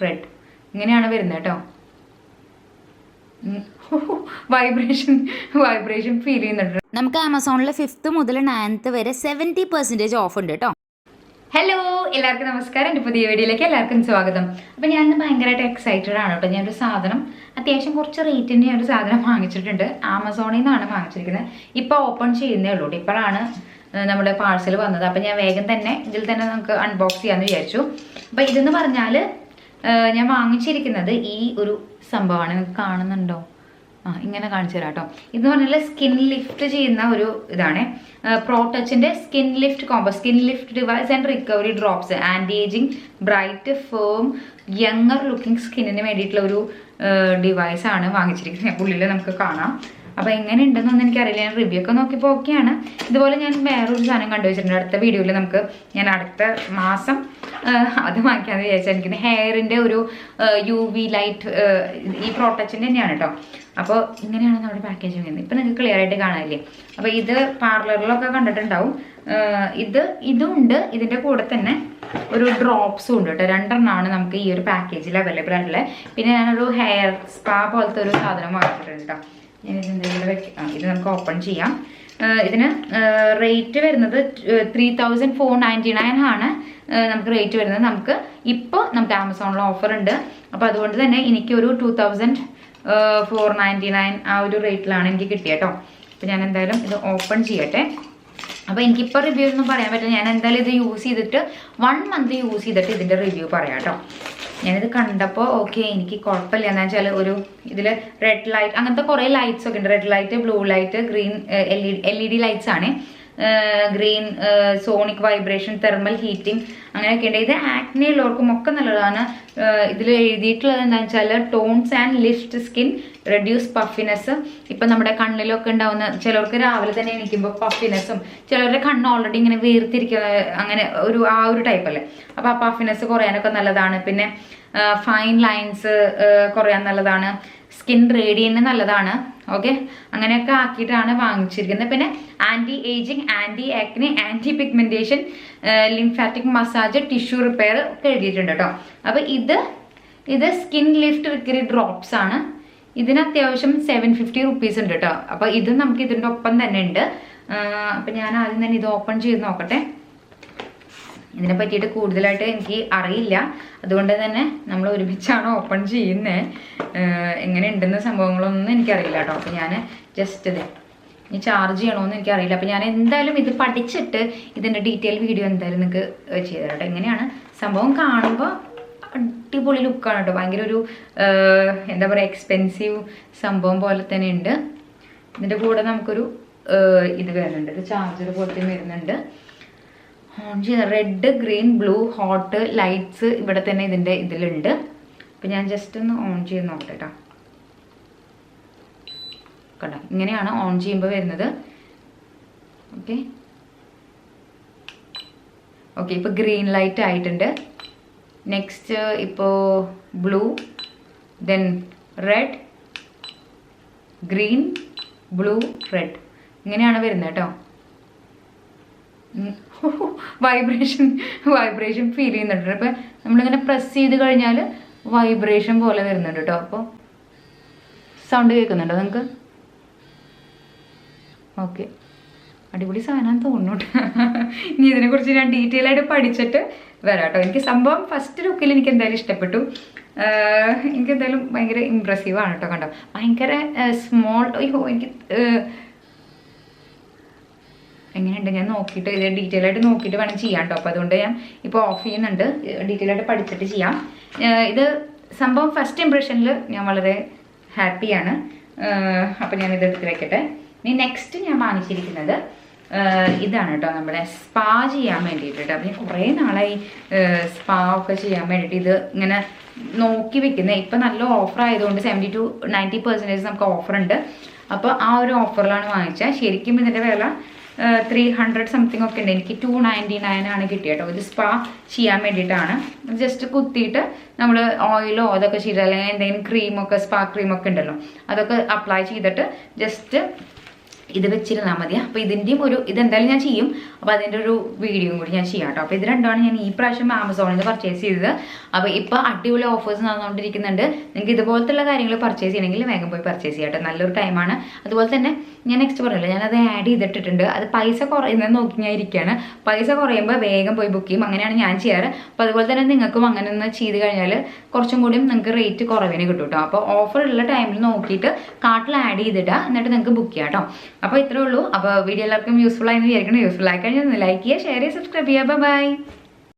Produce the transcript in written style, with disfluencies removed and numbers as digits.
Red. ഇങ്ങനെയാണ് വരുന്നത് കേട്ടോ. വൈബ്രേഷൻ ഫീൽ ചെയ്യുന്നുണ്ട്. നമുക്ക് ആമസോണിൽ 5th മുതൽ 9th വരെ 70% ഓഫ് ഉണ്ട് കേട്ടോ. ഹലോ, എല്ലാവർക്കും നമസ്കാരം. എൻ്റെ പുതിയ വീഡിയോയിലേക്ക് എല്ലാവർക്കും സ്വാഗതം. അപ്പം ഞാൻ ഭയങ്കരമായിട്ട് എക്സൈറ്റഡ് ആണ് കേട്ടോ. ഞാനൊരു സാധനം അത്യാവശ്യം കുറച്ച് റേറ്റിൻ്റെ ഒരു സാധനം വാങ്ങിച്ചിട്ടുണ്ട്. ആമസോണിൽ നിന്നാണ് വാങ്ങിച്ചിരിക്കുന്നത്. ഇപ്പോൾ ഓപ്പൺ ചെയ്യുന്നേ ഉള്ളൂ. ഇപ്പോഴാണ് നമ്മുടെ പാഴ്സൽ വന്നത്. അപ്പം ഞാൻ വേഗം തന്നെ ഇതിൽ തന്നെ നമുക്ക് അൺബോക്സ് ചെയ്യാമെന്ന് വിചാരിച്ചു. അപ്പം ഇതെന്ന് പറഞ്ഞാൽ ഞാൻ വാങ്ങിച്ചിരിക്കുന്നത് ഈ ഒരു സംഭവമാണ്. നിങ്ങൾക്ക് കാണുന്നുണ്ടോ? ഇങ്ങനെ കാണിച്ചു തരാം കേട്ടോ. ഇതെന്ന് പറഞ്ഞാൽ സ്കിൻ ലിഫ്റ്റ് ചെയ്യുന്ന ഒരു ഇതാണ്. പ്രോടച്ചിൻ്റെ skin lift combo, skin lift device and recovery drops, anti ageing, bright, firm, younger looking സ്കിന്നിന് വേണ്ടിയിട്ടുള്ള ഒരു ഡിവൈസാണ് വാങ്ങിച്ചിരിക്കുന്നത്. ഉള്ളിൽ നമുക്ക് കാണാം. അപ്പോൾ എങ്ങനെ ഉണ്ടെന്നൊന്നും എനിക്കറിയില്ല. ഞാൻ റിവ്യൂ ഒക്കെ നോക്കിയപ്പോൾ ഓക്കെയാണ്. ഇതുപോലെ ഞാൻ വേറൊരു സാധനം കണ്ടുവച്ചിട്ടുണ്ട്. അടുത്ത വീഡിയോയിൽ ഞാൻ അടുത്ത മാസം അത് വാങ്ങിക്കാമെന്ന് വിചാരിച്ചാൽ എനിക്ക് ഹെയറിൻ്റെ ഒരു UV ലൈറ്റ് ഈ പ്രോട്ടക്റ്റിൻ്റെ തന്നെയാണ് കേട്ടോ. അപ്പോൾ ഇങ്ങനെയാണ് നമ്മുടെ പാക്കേജിങ് വരുന്നത്. ഇപ്പം നിങ്ങൾക്ക് ക്ലിയർ ആയിട്ട് കാണാനില്ലേ? അപ്പോൾ ഇത് പാർലറിലൊക്കെ കണ്ടിട്ടുണ്ടാവും. ഇതുണ്ട്. ഇതിൻ്റെ കൂടെ തന്നെ ഒരു ഡ്രോപ്സും ഉണ്ട് കേട്ടോ. 2 എണ്ണമാണ് നമുക്ക് ഈ ഒരു പാക്കേജിൽ അവൈലബിൾ ആയിട്ടുള്ളത്. പിന്നെ ഞാനൊരു ഹെയർ സ്പാ പോലത്തെ ഒരു സാധനം വാങ്ങിച്ചിട്ടുണ്ട് കേട്ടോ. ഞാൻ ഇതെന്തെങ്കിലും ഇത് നമുക്ക് ഓപ്പൺ ചെയ്യാം. ഇതിന് റേറ്റ് വരുന്നത് 3499 ആണ് നമുക്ക് റേറ്റ് വരുന്നത്. നമുക്ക് ആമസോണിൽ ഓഫർ ഉണ്ട്. അപ്പോൾ അതുകൊണ്ട് തന്നെ എനിക്കൊരു 2499 ആ ഒരു റേറ്റിലാണ് എനിക്ക് കിട്ടിയത് കേട്ടോ. അപ്പോൾ ഞാൻ എന്തായാലും ഇത് ഓപ്പൺ ചെയ്യട്ടെ. അപ്പോൾ എനിക്കിപ്പോൾ റിവ്യൂ ഒന്നും പറയാൻ പറ്റില്ല. ഞാൻ എന്തായാലും ഇത് യൂസ് ചെയ്തിട്ട് 1 മന്ത് യൂസ് ചെയ്തിട്ട് ഇതിൻ്റെ റിവ്യൂ പറയാം കേട്ടോ. ഞാനിത് കണ്ടപ്പോൾ ഓക്കെ, എനിക്ക് കുഴപ്പമില്ല. എന്താ വെച്ചാൽ ഒരു ഇതിൽ റെഡ് ലൈറ്റ് അങ്ങനത്തെ കുറേ ലൈറ്റ്സ് ഒക്കെ ഉണ്ട്. Red light, blue light, green LED lights ആണ്. Green, sonic vibration, thermal heating അങ്ങനെയൊക്കെ ഉണ്ട്. ഇത് ആക്നെ ഉള്ളവർക്കും ഒക്കെ നല്ലതാണ്. ഇതിൽ എഴുതിയിട്ടുള്ളത് എന്താണെന്ന് വെച്ചാൽ tones and lift skin, reduce puffiness. ഇപ്പം നമ്മുടെ കണ്ണിലൊക്കെ ഉണ്ടാവുന്ന ചിലർക്ക് രാവിലെ തന്നെ എണീക്കുമ്പോൾ പഫിനെസ്സും, ചിലരുടെ കണ്ണ് ഓൾറെഡി ഇങ്ങനെ വീർത്തിരിക്കുന്ന അങ്ങനെ ആ ഒരു ടൈപ്പല്ലേ. അപ്പോൾ ആ പഫിനെസ് കുറയാനൊക്കെ നല്ലതാണ്. പിന്നെ ഫൈൻ ലൈൻസ് കുറയാൻ നല്ലതാണ്. സ്കിൻ റേഡിയന് നല്ലതാണ്. ഓക്കെ, അങ്ങനെയൊക്കെ ആക്കിയിട്ടാണ് വാങ്ങിച്ചിരിക്കുന്നത്. പിന്നെ anti ageing, anti acne, anti pigmentation, lymphatic massage, tissue repair ഒക്കെ എഴുതിയിട്ടുണ്ട് കേട്ടോ. അപ്പോൾ ഇത് സ്കിൻ ലിഫ്റ്റ് റിക്കവറി ഡ്രോപ്സ് ആണ്. ഇതിന് അത്യാവശ്യം 750 റുപ്പീസ് ഉണ്ട് കേട്ടോ. അപ്പോൾ ഇത് നമുക്ക് ഇതിൻ്റെ ഒപ്പം തന്നെ ഉണ്ട്. അപ്പം ഞാൻ ആദ്യം തന്നെ ഇത് ഓപ്പൺ ചെയ്ത് നോക്കട്ടെ. ഇതിനെ പറ്റിയിട്ട് കൂടുതലായിട്ട് എനിക്ക് അറിയില്ല. അതുകൊണ്ട് തന്നെ നമ്മൾ ഒരുമിച്ചാണ് ഓപ്പൺ ചെയ്യുന്നത്. എങ്ങനെ ഉണ്ടെന്ന സംഭവങ്ങളൊന്നും എനിക്കറിയില്ല കേട്ടോ. അപ്പോൾ ഞാൻ ജസ്റ്റ് ഇനി ചാർജ് ചെയ്യണമെന്ന് എനിക്കറിയില്ല. അപ്പോൾ ഞാൻ എന്തായാലും ഇത് പഠിച്ചിട്ട് ഇതിൻ്റെ ഡീറ്റെയിൽ വീഡിയോ എന്തായാലും നിങ്ങൾക്ക് ചെയ്തു തരാം കേട്ടോ. എങ്ങനെയാണ് സംഭവം കാണുമ്പോൾ അടിപൊളി ലുക്കാണ് കേട്ടോ. ഭയങ്കര ഒരു എന്താ പറയുക, എക്സ്പെൻസീവ് സംഭവം പോലെ തന്നെ ഉണ്ട്. ഇതിൻ്റെ കൂടെ നമുക്കൊരു ഇത് വരുന്നുണ്ട്, ഒരു ചാർജർ പോലത്തെ വരുന്നുണ്ട്. ഓൺ ചെയ്യുന്ന red, green, blue, hot lights ഇവിടെ തന്നെ ഇതിലുണ്ട്. അപ്പം ഞാൻ ജസ്റ്റ് ഒന്ന് ഓൺ ചെയ്ത് നോക്കട്ടെ കേട്ടോ. കണ്ടോ, ഇങ്ങനെയാണ് ഓൺ ചെയ്യുമ്പോൾ വരുന്നത്. ഓക്കെ ഇപ്പോൾ ഗ്രീൻ ലൈറ്റ് ആയിട്ടുണ്ട്. നെക്സ്റ്റ് ഇപ്പോൾ blue, then red, green, blue, red ഇങ്ങനെയാണ് വരുന്നത് കേട്ടോ. വൈബ്രേഷൻ ഫീൽ ചെയ്യുന്നുണ്ട്. അപ്പം നമ്മളിങ്ങനെ പ്രസ് ചെയ്ത് കഴിഞ്ഞാൽ വൈബ്രേഷൻ പോലെ വരുന്നുണ്ട് കേട്ടോ. അപ്പോൾ സൗണ്ട് കേൾക്കുന്നുണ്ടോ നിങ്ങൾക്ക്? ഓക്കെ, അടിപൊളി സാധനം തോന്നുന്നുണ്ട്. ഇനി ഇതിനെക്കുറിച്ച് ഞാൻ ഡീറ്റെയിൽ ആയിട്ട് പഠിച്ചിട്ട് വരാം കേട്ടോ. എനിക്ക് സംഭവം ഫസ്റ്റ് ലുക്കിൽ എനിക്ക് എന്തായാലും ഇഷ്ടപ്പെട്ടു. എനിക്ക് എന്തായാലും ഭയങ്കര ഇമ്പ്രസീവാണ് കേട്ടോ. കണ്ടോ, ഭയങ്കര സ്മോൾ. എനിക്ക് എങ്ങനെയുണ്ട് ഞാൻ നോക്കിയിട്ട് ഇത് ഡീറ്റെയിൽ ആയിട്ട് നോക്കിയിട്ട് വേണം ചെയ്യാൻ കേട്ടോ. അപ്പോൾ അതുകൊണ്ട് ഞാൻ ഇപ്പോൾ ഓഫ് ചെയ്യുന്നുണ്ട്. ഡീറ്റെയിൽ ആയിട്ട് പഠിച്ചിട്ട് ചെയ്യാം. ഇത് സംഭവം ഫസ്റ്റ് ഇംപ്രഷനിൽ ഞാൻ വളരെ ഹാപ്പിയാണ്. അപ്പോൾ ഞാനിത് എടുത്ത് വെക്കട്ടെ. ഇനി നെക്സ്റ്റ് ഞാൻ വാങ്ങിച്ചിരിക്കുന്നത് ഇതാണ് കേട്ടോ, നമ്മുടെ സ്പാ ചെയ്യാൻ വേണ്ടിയിട്ട് കേട്ടോ. അപ്പം ഞാൻ കുറേ നാളായി സ്പാ ഒക്കെ ചെയ്യാൻ വേണ്ടിയിട്ട് ഇത് ഇങ്ങനെ നോക്കി വെക്കുന്നത്. ഇപ്പം നല്ല ഓഫർ ആയതുകൊണ്ട് 70 to 90% നമുക്ക് ഓഫറുണ്ട്. അപ്പോൾ ആ ഒരു ഓഫറിലാണ് വാങ്ങിച്ചത്. ശരിക്കും ഇതിൻ്റെ വില 300 സംതിങ് ഒക്കെ ഉണ്ട്. എനിക്ക് 299 ആണ് കിട്ടിയത് കേട്ടോ. ഇത് സ്പാ ചെയ്യാൻ വേണ്ടിയിട്ടാണ്. ജസ്റ്റ് കുത്തിയിട്ട് നമ്മൾ ഓയിലോ അതൊക്കെ ചെയ്ത്, അല്ലെങ്കിൽ എന്തെങ്കിലും ക്രീമൊക്കെ, സ്പാ ക്രീമൊക്കെ ഉണ്ടല്ലോ, അതൊക്കെ അപ്ലൈ ചെയ്തിട്ട് ജസ്റ്റ് ഇത് വെച്ചിരുന്നാൽ മതി. അപ്പോൾ ഇതിൻ്റെയും ഇതെന്തായാലും ഞാൻ ചെയ്യും. അപ്പോൾ അതിൻ്റെ ഒരു വീഡിയോയും കൂടി ഞാൻ ചെയ്യാം കേട്ടോ. അപ്പോൾ ഇത് രണ്ടാണ് ഞാൻ ഈ പ്രാവശ്യം ആമസോണിൽ നിന്ന് പർച്ചേസ് ചെയ്തത്. അപ്പോൾ ഇപ്പോൾ അടിപൊളി ഓഫേഴ്സ് നടന്നുകൊണ്ടിരിക്കുന്നുണ്ട്. നിങ്ങൾക്ക് ഇതുപോലത്തുള്ള കാര്യങ്ങൾ പർച്ചേസ് ചെയ്യണമെങ്കിൽ വേഗം പോയി പർച്ചേസ് ചെയ്യാം കേട്ടോ. നല്ലൊരു ടൈമാണ്. അതുപോലെ തന്നെ ഞാൻ നെക്സ്റ്റ് പറഞ്ഞല്ലോ, ഞാനത് ആഡ് ചെയ്തിട്ടിട്ടുണ്ട്. അത് പൈസ കുറയുന്നത് നോക്കി ഞാൻ ഇരിക്കുകയാണ്. പൈസ കുറയുമ്പോൾ വേഗം പോയി ബുക്ക് ചെയ്യും. അങ്ങനെയാണ് ഞാൻ ചെയ്യാറ്. അപ്പോൾ അതുപോലെ തന്നെ നിങ്ങൾക്കും അങ്ങനെ ഒന്ന് ചെയ്ത് കഴിഞ്ഞാൽ കുറച്ചും കൂടിയും നിങ്ങൾക്ക് റേറ്റ് കുറവിന് കിട്ടും കേട്ടോ. അപ്പോൾ ഓഫർ ഉള്ള ടൈമിൽ നോക്കിയിട്ട് കാർട്ടിൽ ആഡ് ചെയ്തിടുക, എന്നിട്ട് നിങ്ങൾക്ക് ബുക്ക് ചെയ്യാം കേട്ടോ. അപ്പോൾ ഇത്രേ ഉള്ളൂ. അപ്പോൾ വീഡിയോ എല്ലാവർക്കും യൂസ്ഫുൾ ആയെന്ന് വിചാരിക്കണം. യൂസ്ഫുൾ ആയി കഴിഞ്ഞാൽ ലൈക്ക് ചെയ്യുക, ഷെയർ ചെയ്യുക, സബ്സ്ക്രൈബ് ചെയ്യുക. ബൈ.